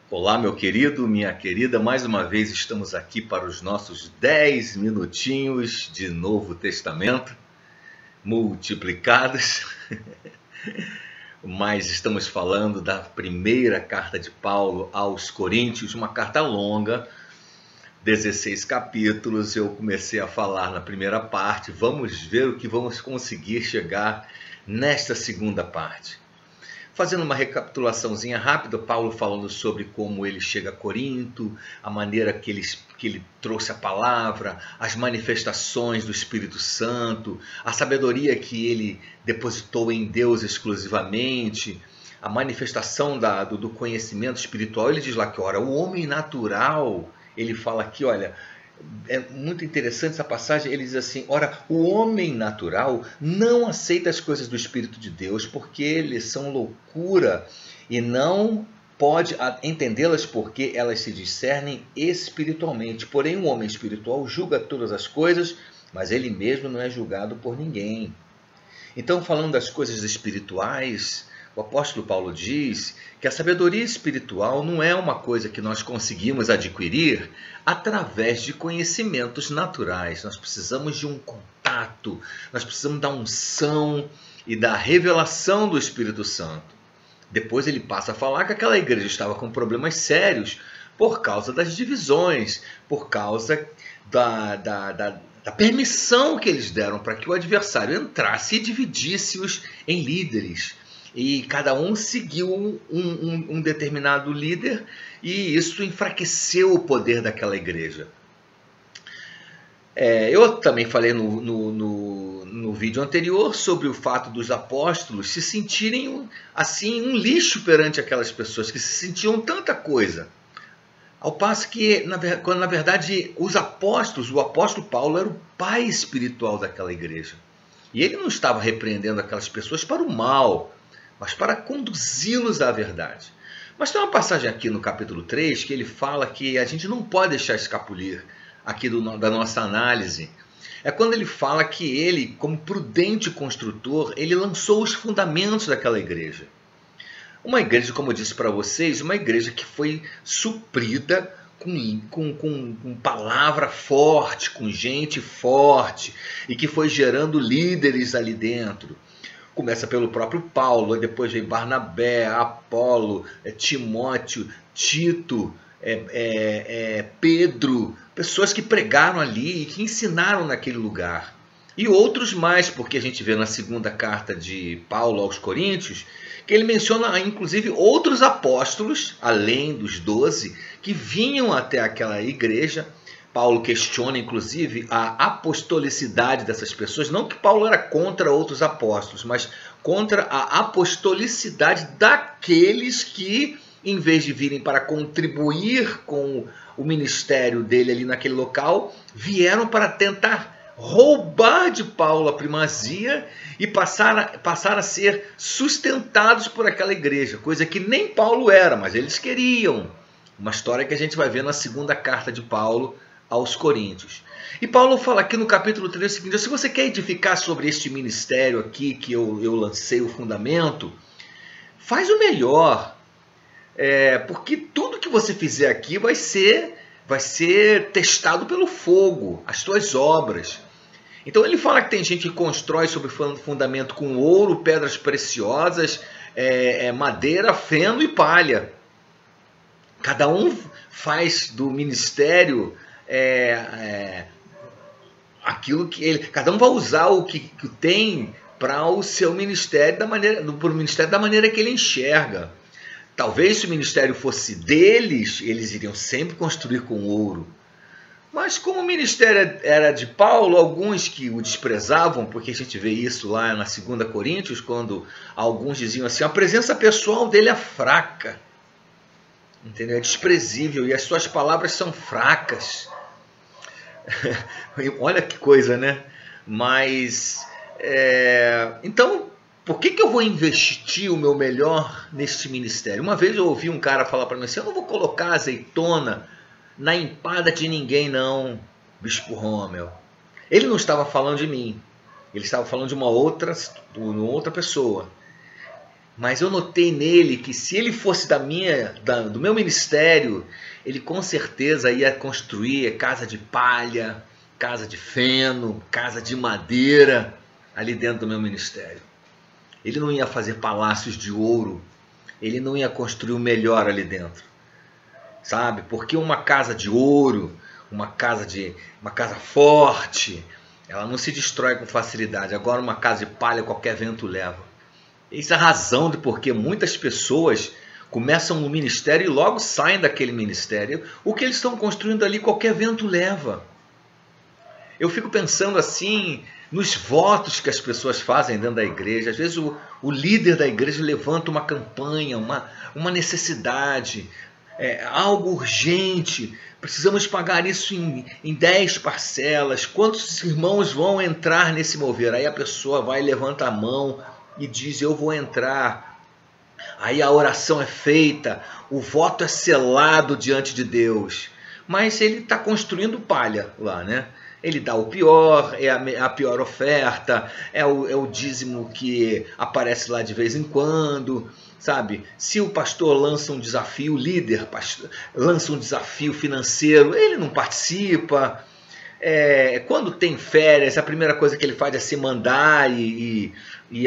Olá, meu querido, minha querida, mais uma vez estamos aqui para os nossos 10 minutinhos de Novo Testamento, multiplicados, mas estamos falando da primeira carta de Paulo aos Coríntios, uma carta longa, 16 capítulos. Eu comecei a falar na primeira parte, vamos ver o que vamos conseguir chegar nesta segunda parte. Fazendo uma recapitulaçãozinha rápida, Paulo falando sobre como ele chega a Corinto, a maneira que ele trouxe a palavra, as manifestações do Espírito Santo, a sabedoria que ele depositou em Deus exclusivamente, a manifestação do conhecimento espiritual. Ele diz lá que, ora, o homem natural, ele fala aqui, olha, é muito interessante essa passagem. Ele diz assim: ora, o homem natural não aceita as coisas do Espírito de Deus, porque eles são loucura e não pode entendê-las, porque elas se discernem espiritualmente. Porém, o homem espiritual julga todas as coisas, mas ele mesmo não é julgado por ninguém. Então, falando das coisas espirituais, o apóstolo Paulo diz que a sabedoria espiritual não é uma coisa que nós conseguimos adquirir através de conhecimentos naturais. Nós precisamos de um contato, nós precisamos da unção e da revelação do Espírito Santo. Depois ele passa a falar que aquela igreja estava com problemas sérios por causa das divisões, por causa da permissão que eles deram para que o adversário entrasse e dividisse-os em líderes. E cada um seguiu um determinado líder, e isso enfraqueceu o poder daquela igreja. Eu também falei no vídeo anterior sobre o fato dos apóstolos se sentirem assim um lixo perante aquelas pessoas que se sentiam tanta coisa. Ao passo que, quando na verdade, os apóstolos, o apóstolo Paulo era o pai espiritual daquela igreja. E ele não estava repreendendo aquelas pessoas para o mal, mas para conduzi-los à verdade. Mas tem uma passagem aqui no capítulo 3 que ele fala que a gente não pode deixar escapulir aqui da nossa análise. É quando ele fala que ele, como prudente construtor, ele lançou os fundamentos daquela igreja. Uma igreja, como eu disse para vocês, uma igreja que foi suprida com palavra forte, com gente forte, e que foi gerando líderes ali dentro. Começa pelo próprio Paulo, depois vem Barnabé, Apolo, Timóteo, Tito, Pedro, pessoas que pregaram ali e que ensinaram naquele lugar. E outros mais, porque a gente vê na segunda carta de Paulo aos Coríntios, que ele menciona inclusive outros apóstolos, além dos 12, que vinham até aquela igreja. Paulo questiona, inclusive, a apostolicidade dessas pessoas. Não que Paulo era contra outros apóstolos, mas contra a apostolicidade daqueles que, em vez de virem para contribuir com o ministério dele ali naquele local, vieram para tentar roubar de Paulo a primazia e passar a ser sustentados por aquela igreja, coisa que nem Paulo era, mas eles queriam. Uma história que a gente vai ver na segunda carta de Paulo aos Coríntios. E Paulo fala aqui no capítulo 3 o seguinte: se você quer edificar sobre este ministério aqui que eu lancei o fundamento, faz o melhor, porque tudo que você fizer aqui vai ser testado pelo fogo, as tuas obras. Então ele fala que tem gente que constrói sobre fundamento com ouro, pedras preciosas, madeira, feno e palha. Cada um faz do ministério aquilo que ele, cada um vai usar o que tem para o seu ministério para o ministério da maneira que ele enxerga. Talvez se o ministério fosse deles, eles iriam sempre construir com ouro. Mas como o ministério era de Paulo, alguns que o desprezavam, porque a gente vê isso lá na 2 Coríntios, quando alguns diziam assim: a presença pessoal dele é fraca, entendeu? É desprezível e as suas palavras são fracas. Olha que coisa, né? Mas, então, por que eu vou investir o meu melhor neste ministério? Uma vez eu ouvi um cara falar para mim assim: eu não vou colocar azeitona na empada de ninguém não, Bispo Romeu. Ele não estava falando de mim, ele estava falando de uma outra pessoa. Mas eu notei nele que se ele fosse do meu ministério, ele com certeza ia construir casa de palha, casa de feno, casa de madeira ali dentro do meu ministério. Ele não ia fazer palácios de ouro, ele não ia construir o melhor ali dentro, sabe? Porque uma casa de ouro, uma casa forte, ela não se destrói com facilidade. Agora uma casa de palha qualquer vento leva. Essa é a razão de porque muitas pessoas começam no ministério e logo saem daquele ministério. O que eles estão construindo ali qualquer vento leva. Eu fico pensando assim nos votos que as pessoas fazem dentro da igreja. Às vezes o líder da igreja levanta uma campanha, uma necessidade, algo urgente. Precisamos pagar isso em 10 parcelas. Quantos irmãos vão entrar nesse mover? Aí a pessoa vai, levanta a mão e diz: eu vou entrar. Aí a oração é feita, o voto é selado diante de Deus. Mas ele está construindo palha lá, né? Ele dá o pior, é a pior oferta, é o dízimo que aparece lá de vez em quando, sabe? Se o pastor lança um desafio, o líder lança um desafio financeiro, ele não participa. Quando tem férias, a primeira coisa que ele faz é se mandar e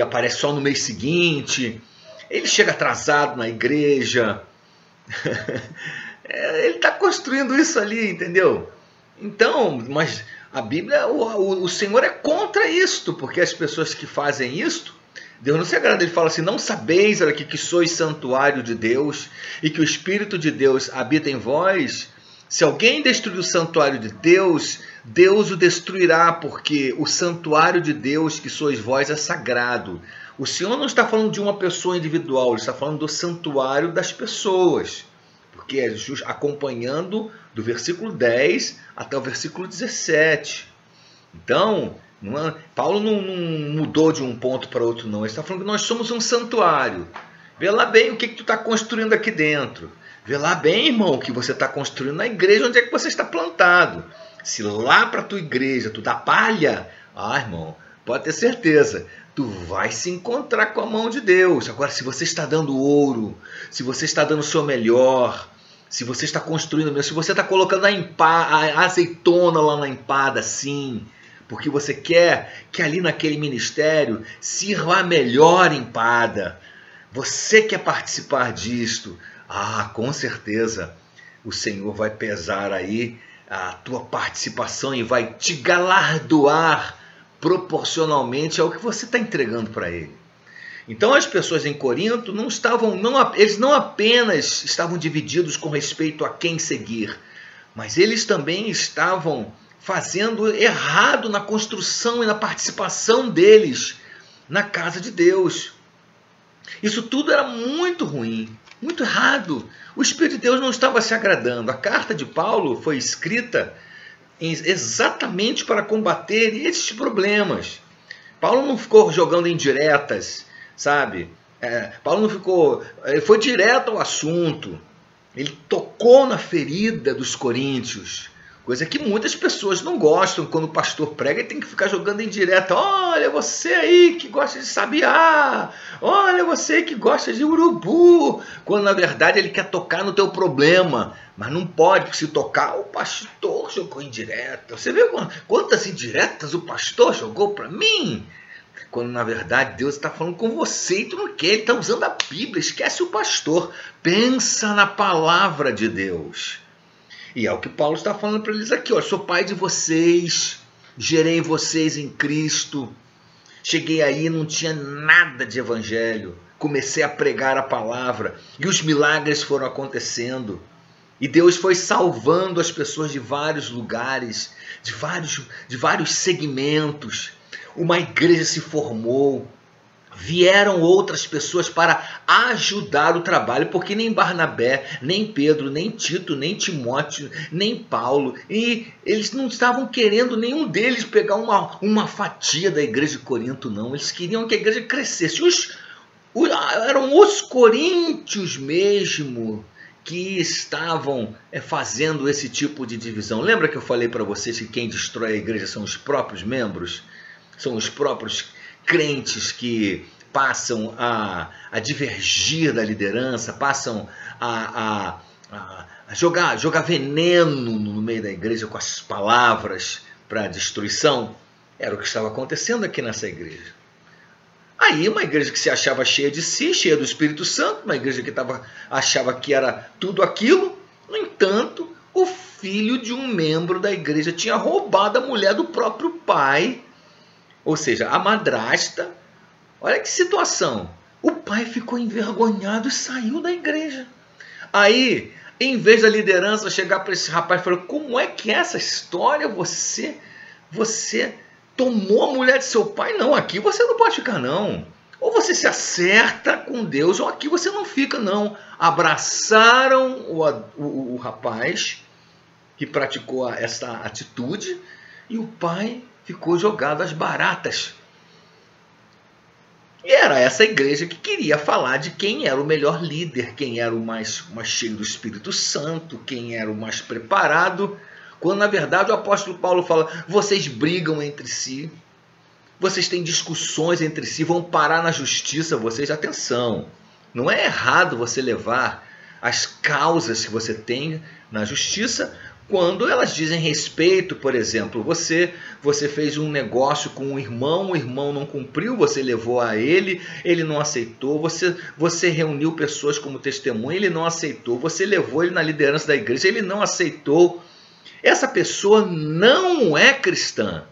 aparece só no mês seguinte. Ele chega atrasado na igreja. Ele está construindo isso ali, entendeu? Então, mas a Bíblia, o Senhor é contra isto, porque as pessoas que fazem isto, Deus não se agrada. Ele fala assim: não sabeis, olha aqui, que sois santuário de Deus e que o Espírito de Deus habita em vós? Se alguém destruir o santuário de Deus, Deus o destruirá, porque o santuário de Deus que sois vós é sagrado. O Senhor não está falando de uma pessoa individual, Ele está falando do santuário das pessoas, porque é acompanhando do versículo 10 até o versículo 17. Então, Paulo não mudou de um ponto para outro, não. Ele está falando que nós somos um santuário. Vê lá bem o que tu está construindo aqui dentro. Vê lá bem, irmão, o que você está construindo na igreja, onde é que você está plantado. Se lá para a tua igreja tu dá palha, irmão, pode ter certeza, tu vai se encontrar com a mão de Deus. Agora, se você está dando ouro, se você está dando o seu melhor, se você está construindo, se você está colocando a azeitona lá na empada, sim, porque você quer que ali naquele ministério sirva a melhor empada, você quer participar disto, com certeza o Senhor vai pesar aí a tua participação e vai te galardoar proporcionalmente ao que você está entregando para Ele. Então as pessoas em Corinto eles não apenas estavam divididos com respeito a quem seguir, mas eles também estavam fazendo errado na construção e na participação deles na casa de Deus. Isso tudo era muito ruim, muito errado. O Espírito de Deus não estava se agradando. A carta de Paulo foi escrita exatamente para combater esses problemas. Paulo não ficou jogando indiretas, sabe? Paulo não ficou... Ele foi direto ao assunto. Ele tocou na ferida dos coríntios. Coisa que muitas pessoas não gostam. Quando o pastor prega, ele tem que ficar jogando indireta. Olha, você aí que gosta de sabiá. Olha, você que gosta de urubu. Quando, na verdade, ele quer tocar no teu problema. Mas não pode, porque se tocar, o pastor jogou indireta. Você vê quantas indiretas o pastor jogou para mim? Quando, na verdade, Deus está falando com você e tu não quer. Ele está usando a Bíblia. Esquece o pastor. Pensa na palavra de Deus. E é o que Paulo está falando para eles aqui. Sou pai de vocês, gerei vocês em Cristo. Cheguei aí, não tinha nada de evangelho. Comecei a pregar a palavra e os milagres foram acontecendo. E Deus foi salvando as pessoas de vários lugares, de vários segmentos. Uma igreja se formou. Vieram outras pessoas para ajudar o trabalho, porque nem Barnabé, nem Pedro, nem Tito, nem Timóteo, nem Paulo, e eles não estavam querendo, nenhum deles, pegar uma fatia da igreja de Corinto, não. Eles queriam que a igreja crescesse. Eram os coríntios mesmo que estavam fazendo esse tipo de divisão. Lembra que eu falei para vocês que quem destrói a igreja são os próprios membros? São os próprios crentes que passam a divergir da liderança, passam a jogar veneno no meio da igreja com as palavras para destruição. Era o que estava acontecendo aqui nessa igreja. Aí uma igreja que se achava cheia de si, cheia do Espírito Santo, uma igreja que achava que era tudo aquilo. No entanto, o filho de um membro da igreja tinha roubado a mulher do próprio pai, ou seja, a madrasta. Olha que situação. O pai ficou envergonhado e saiu da igreja. Aí, em vez da liderança chegar para esse rapaz e falar: como é que é essa história? Você tomou a mulher de seu pai? Não, aqui você não pode ficar, não. Ou você se acerta com Deus, ou aqui você não fica, não. Abraçaram o rapaz que praticou essa atitude e o pai ficou jogado às baratas. E era essa igreja que queria falar de quem era o melhor líder, quem era o mais cheio do Espírito Santo, quem era o mais preparado. Quando, na verdade, o apóstolo Paulo fala: vocês brigam entre si, vocês têm discussões entre si, vão parar na justiça, vocês, atenção, não é errado você levar as causas que você tem na justiça quando elas dizem respeito. Por exemplo, você fez um negócio com o irmão não cumpriu, você levou a ele não aceitou, você reuniu pessoas como testemunha, ele não aceitou, você levou ele na liderança da igreja, ele não aceitou. Essa pessoa não é cristã.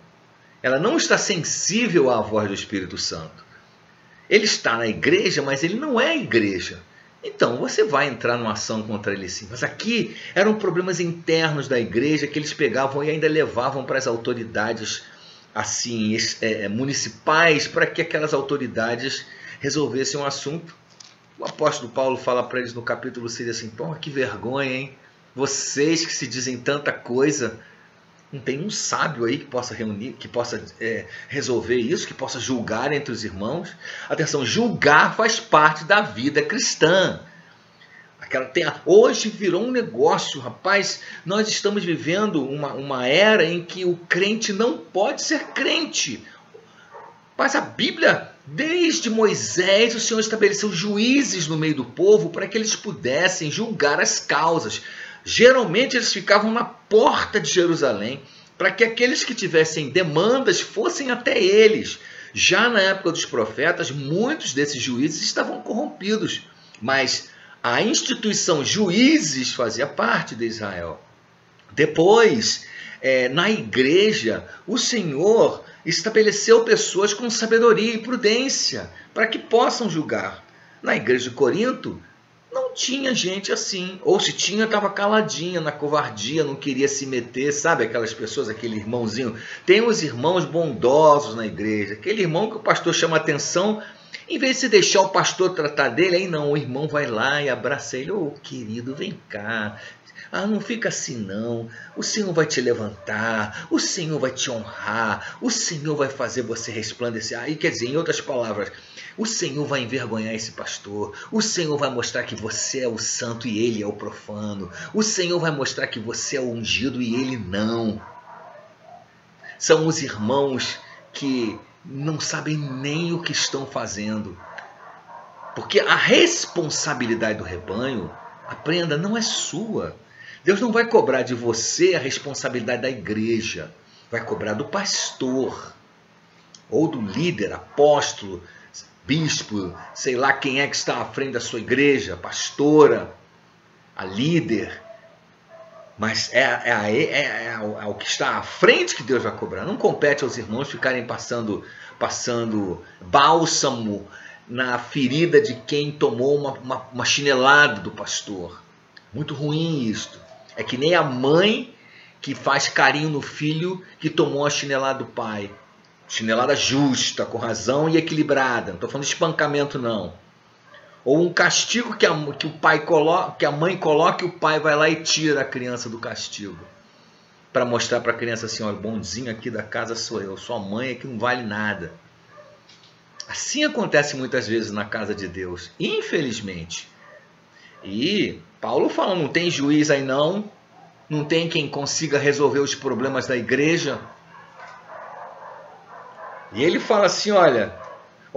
Ela não está sensível à voz do Espírito Santo. Ele está na igreja, mas ele não é igreja. Então você vai entrar numa ação contra ele sim. Mas aqui eram problemas internos da igreja que eles pegavam e ainda levavam para as autoridades assim, municipais, para que aquelas autoridades resolvessem o assunto. O apóstolo Paulo fala para eles no capítulo 6 assim: pô, que vergonha, hein? Vocês que se dizem tanta coisa, não tem um sábio aí que possa reunir, que possa resolver isso, que possa julgar entre os irmãos. Atenção, julgar faz parte da vida cristã. Hoje virou um negócio, rapaz. Nós estamos vivendo uma era em que o crente não pode ser crente. Mas a Bíblia, desde Moisés, o Senhor estabeleceu juízes no meio do povo para que eles pudessem julgar as causas. Geralmente eles ficavam na porta de Jerusalém para que aqueles que tivessem demandas fossem até eles. Já na época dos profetas, muitos desses juízes estavam corrompidos, mas a instituição juízes fazia parte de Israel. Depois, na igreja, o Senhor estabeleceu pessoas com sabedoria e prudência para que possam julgar. Na igreja de Corinto, não tinha gente assim, ou se tinha, estava caladinha, na covardia, não queria se meter, sabe aquelas pessoas, aquele irmãozinho. Tem os irmãos bondosos na igreja, aquele irmão que o pastor chama atenção, em vez de se deixar o pastor tratar dele, aí não, o irmão vai lá e abraça ele: ô querido, vem cá, não fica assim não, o Senhor vai te levantar, o Senhor vai te honrar, o Senhor vai fazer você resplandecer. Aí quer dizer, em outras palavras, o Senhor vai envergonhar esse pastor, o Senhor vai mostrar que você é o santo e ele é o profano, o Senhor vai mostrar que você é o ungido e ele não. São os irmãos que não sabem nem o que estão fazendo, porque a responsabilidade do rebanho, aprenda, não é sua. Deus não vai cobrar de você a responsabilidade da igreja, vai cobrar do pastor, ou do líder, apóstolo, bispo, sei lá quem é que está à frente da sua igreja, a pastora, a líder. Mas é o que está à frente que Deus vai cobrar. Não compete aos irmãos ficarem passando bálsamo na ferida de quem tomou uma chinelada do pastor. Muito ruim isto. É que nem a mãe que faz carinho no filho que tomou a chinelada do pai. Chinelada justa, com razão e equilibrada. Não estou falando de espancamento, não. Ou um castigo que a mãe coloca e o pai vai lá e tira a criança do castigo. Para mostrar para a criança assim: olha, o bonzinho aqui da casa sou eu, sua mãe aqui não vale nada. Assim acontece muitas vezes na casa de Deus, infelizmente. E Paulo fala: não tem juiz aí não, não tem quem consiga resolver os problemas da igreja. E ele fala assim: olha,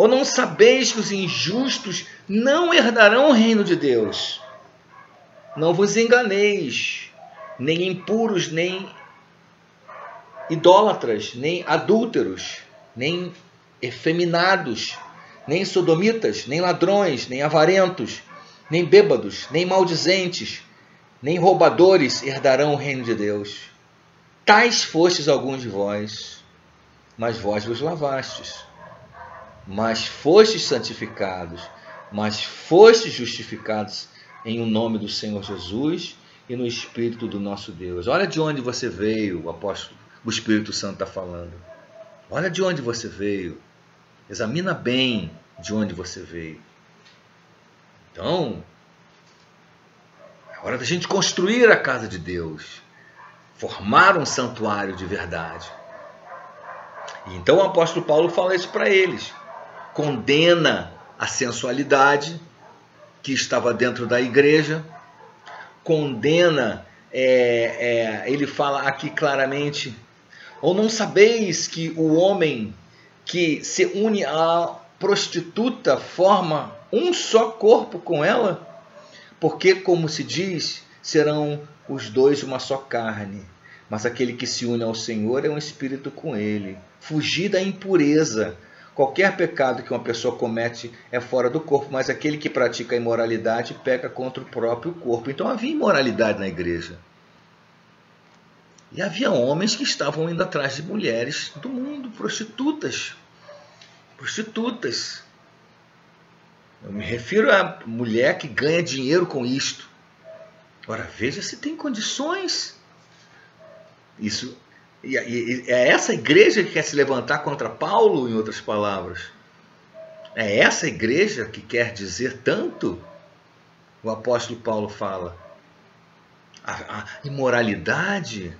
Ou não sabeis que os injustos não herdarão o reino de Deus? Não vos enganeis, nem impuros, nem idólatras, nem adúlteros, nem efeminados, nem sodomitas, nem ladrões, nem avarentos, nem bêbados, nem maldizentes, nem roubadores herdarão o reino de Deus. Tais fostes alguns de vós, mas vós vos lavastes, mas fostes santificados, mas fostes justificados em o nome do Senhor Jesus e no Espírito do nosso Deus. Olha de onde você veio, o Espírito Santo está falando. Olha de onde você veio. Examina bem de onde você veio. Então, é hora da gente construir a casa de Deus, formar um santuário de verdade. E então o apóstolo Paulo fala isso para eles. Condena a sensualidade que estava dentro da igreja, condena, ele fala aqui claramente, ou não sabeis que o homem que se une à prostituta forma um só corpo com ela? Porque, como se diz, serão os dois uma só carne. Mas aquele que se une ao Senhor é um espírito com ele. Fugir da impureza. Qualquer pecado que uma pessoa comete é fora do corpo, mas aquele que pratica a imoralidade peca contra o próprio corpo. Então havia imoralidade na igreja. E havia homens que estavam indo atrás de mulheres do mundo, prostitutas. Prostitutas. Eu me refiro à mulher que ganha dinheiro com isto. Ora, veja se tem condições. Isso. E é essa igreja que quer se levantar contra Paulo, em outras palavras. É essa igreja que quer dizer tanto? O apóstolo Paulo fala. A imoralidade.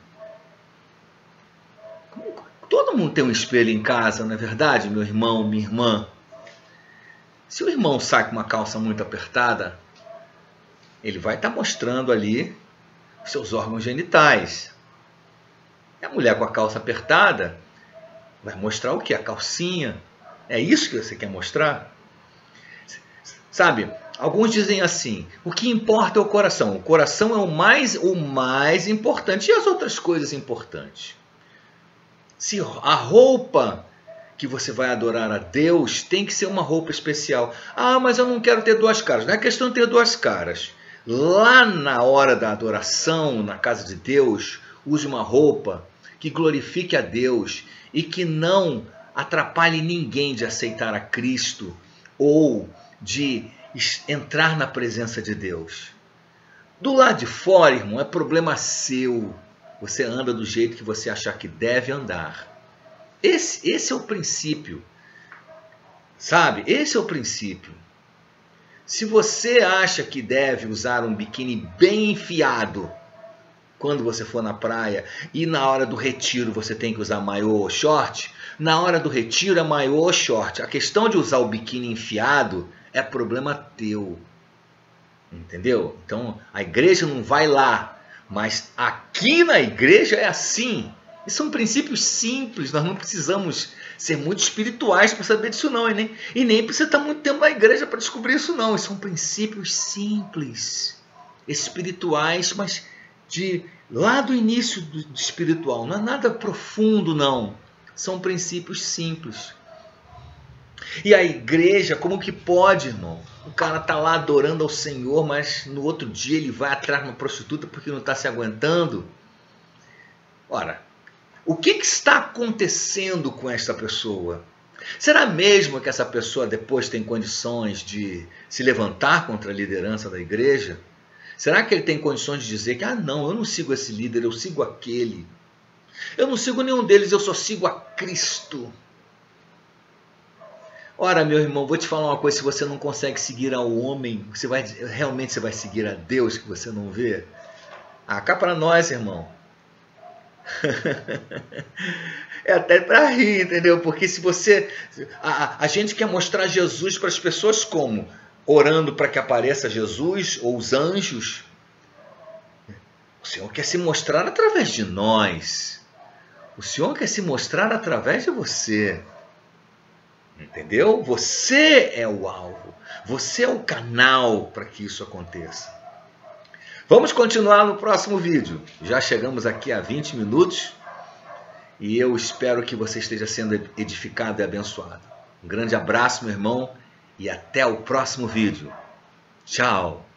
Todo mundo tem um espelho em casa, não é verdade, meu irmão, minha irmã? Se o irmão sai com uma calça muito apertada, ele vai estar mostrando ali os seus órgãos genitais. E a mulher com a calça apertada vai mostrar o quê? A calcinha. É isso que você quer mostrar? Sabe, alguns dizem assim, o que importa é o coração. O coração é o mais importante. E as outras coisas importantes? Se a roupa que você vai adorar a Deus tem que ser uma roupa especial. Ah, mas eu não quero ter duas caras. Não é questão de ter duas caras. Lá na hora da adoração, na casa de Deus, use uma roupa que glorifique a Deus e que não atrapalhe ninguém de aceitar a Cristo ou de entrar na presença de Deus. Do lado de fora, irmão, é problema seu. Você anda do jeito que você achar que deve andar. Esse é o princípio. Sabe? Esse é o princípio. Se você acha que deve usar um biquíni bem enfiado quando você for na praia e na hora do retiro você tem que usar maiô ou short, na hora do retiro é maiô ou short. A questão de usar o biquíni enfiado é problema teu. Entendeu? Então a igreja não vai lá, mas aqui na igreja é assim. E são princípios simples, nós não precisamos ser muito espirituais para saber disso não. E nem precisa estar muito tempo na igreja para descobrir isso não. E são princípios simples, espirituais, mas lá do início do espiritual. Não é nada profundo não. São princípios simples. E a igreja, como que pode, irmão? O cara está lá adorando ao Senhor, mas no outro dia ele vai atrás de uma prostituta porque não está se aguentando. Ora, o que está acontecendo com esta pessoa? Será mesmo que essa pessoa depois tem condições de se levantar contra a liderança da igreja? Será que ele tem condições de dizer que, não, eu não sigo esse líder, eu sigo aquele. Eu não sigo nenhum deles, eu só sigo a Cristo. Ora, meu irmão, vou te falar uma coisa, se você não consegue seguir ao homem, realmente você vai seguir a Deus que você não vê? Cá para nós, irmão. É até para rir, entendeu? Porque se você... A gente quer mostrar Jesus para as pessoas como? Orando para que apareça Jesus ou os anjos. O Senhor quer se mostrar através de nós. O Senhor quer se mostrar através de você. Entendeu? Você é o alvo. Você é o canal para que isso aconteça. Vamos continuar no próximo vídeo. Já chegamos aqui a 20 minutos. E eu espero que você esteja sendo edificado e abençoado. Um grande abraço, meu irmão. E até o próximo vídeo. Tchau.